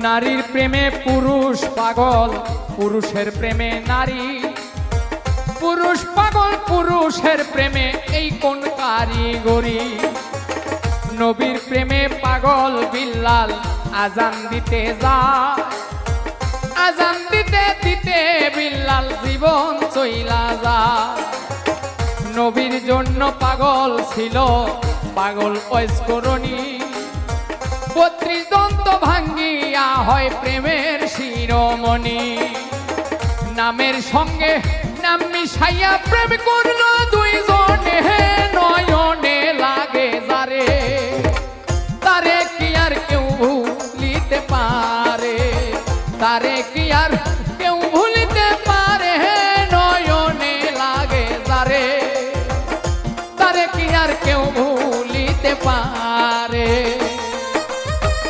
নারীর প্রেমে পুরুষ পাগল, পুরুষের প্রেমে নারী। পুরুষ পাগল পুরুষের প্রেমে, এই কোন কারিগরি। নবীর প্রেমে পাগল বিল্লাল, আজান দিতে যায়। আজান দিতে দিতে বিল্লাল জীবন চইলা যায়। নবীর জন্য পাগল ছিল, পাগল ঐস্করণী। 32 দন্ত ভাঙ্গিয়া হয় প্রেমের শিরোমণি। নামের সঙ্গে নাম মিশাইয়া প্রেম করলো দুইজনে, নয়নে লাগে যারে, তারে কি আর কেউ ভুলিতে পারে, তারে কি আর